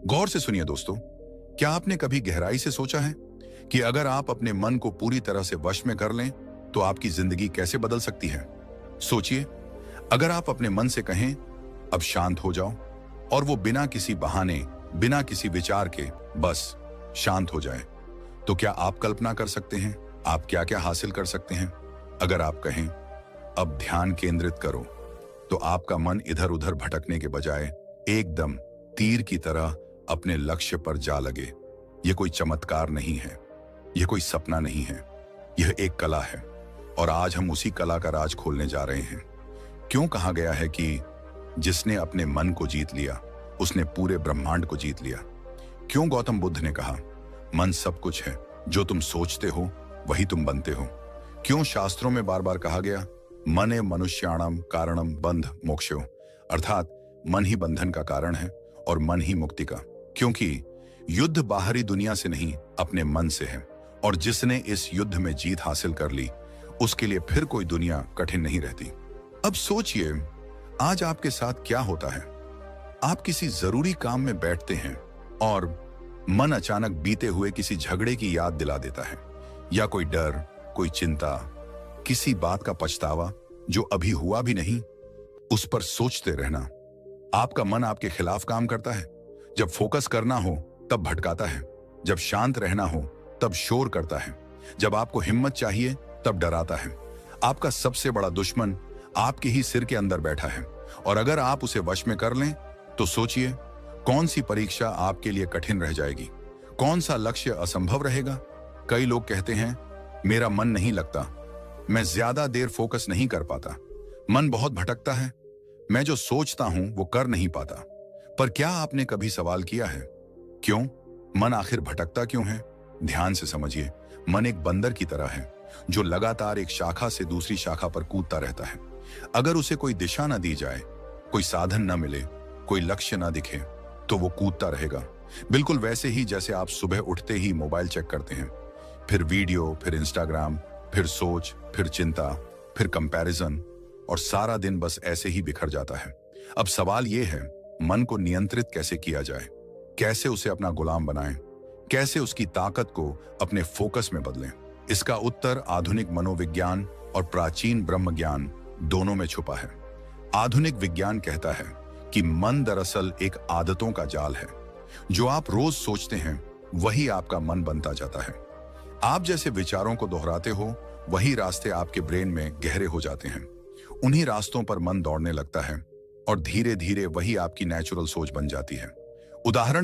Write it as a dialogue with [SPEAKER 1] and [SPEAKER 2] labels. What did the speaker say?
[SPEAKER 1] गौर से सुनिए दोस्तों, क्या आपने कभी गहराई से सोचा है कि अगर आप अपने मन को पूरी तरह से वश में कर लें तो आपकी जिंदगी कैसे बदल सकती है। सोचिए, अगर आप अपने मन से कहें अब शांत हो जाओ और वो बिना किसी बहाने, बिना किसी विचार के बस शांत हो जाए, तो क्या आप कल्पना कर सकते हैं आप क्या क्या हासिल कर सकते हैं। अगर आप कहें अब ध्यान केंद्रित करो, तो आपका मन इधर उधर भटकने के बजाय एकदम तीर की तरह अपने लक्ष्य पर जा लगे। यह कोई चमत्कार नहीं है, यह कोई सपना नहीं है, यह एक कला है और आज हम उसी कला का राज खोलने जा रहे हैं। क्यों कहा गया है कि जिसने अपने मन को जीत लिया उसने पूरे ब्रह्मांड को जीत लिया। क्यों गौतम बुद्ध ने कहा मन सब कुछ है, जो तुम सोचते हो वही तुम बनते हो। क्यों शास्त्रों में बार बार कहा गया मने मनुष्याणम कारणम बंध मोक्षो, अर्थात मन ही बंधन का कारण है और मन ही मुक्ति का। क्योंकि युद्ध बाहरी दुनिया से नहीं, अपने मन से है, और जिसने इस युद्ध में जीत हासिल कर ली उसके लिए फिर कोई दुनिया कठिन नहीं रहती। अब सोचिए, आज आपके साथ क्या होता है। आप किसी जरूरी काम में बैठते हैं और मन अचानक बीते हुए किसी झगड़े की याद दिला देता है, या कोई डर, कोई चिंता, किसी बात का पछतावा जो अभी हुआ भी नहीं, उस पर सोचते रहना। आपका मन आपके खिलाफ काम करता है। जब फोकस करना हो तब भटकाता है, जब शांत रहना हो तब शोर करता है, जब आपको हिम्मत चाहिए तब डराता है। आपका सबसे बड़ा दुश्मन आपके ही सिर के अंदर बैठा है, और अगर आप उसे वश में कर लें तो सोचिए कौन सी परीक्षा आपके लिए कठिन रह जाएगी, कौन सा लक्ष्य असंभव रहेगा। कई लोग कहते हैं मेरा मन नहीं लगता, मैं ज्यादा देर फोकस नहीं कर पाता, मन बहुत भटकता है, मैं जो सोचता हूं वो कर नहीं पाता। पर क्या आपने कभी सवाल किया है क्यों मन आखिर भटकता क्यों है? ध्यान से समझिए, मन एक बंदर की तरह है जो लगातार एक शाखा से दूसरी शाखा पर कूदता रहता है। अगर उसे कोई दिशा न दी जाए, कोई साधन न मिले, कोई लक्ष्य न दिखे, तो वो कूदता रहेगा। बिल्कुल वैसे ही जैसे आप सुबह उठते ही मोबाइल चेक करते हैं, फिर वीडियो, फिर इंस्टाग्राम, फिर सोच, फिर चिंता, फिर कंपैरिजन, और सारा दिन बस ऐसे ही बिखर जाता है। अब सवाल यह है, मन को नियंत्रित कैसे किया जाए, कैसे उसे अपना गुलाम बनाएं, कैसे उसकी ताकत को अपने फोकस में बदलें। इसका उत्तर आधुनिक मनोविज्ञान और प्राचीन ब्रह्म ज्ञान दोनों में छुपा है। आधुनिक विज्ञान कहता है कि मन दरअसल एक आदतों का जाल है। जो आप रोज सोचते हैं वही आपका मन बनता जाता है। आप जैसे विचारों को दोहराते हो वही रास्ते आपके ब्रेन में गहरे हो जाते हैं। उन्हीं रास्तों पर मन दौड़ने लगता है और धीरे धीरे वही आपकी नेचुरल सोच बन जाती है। उदाहरण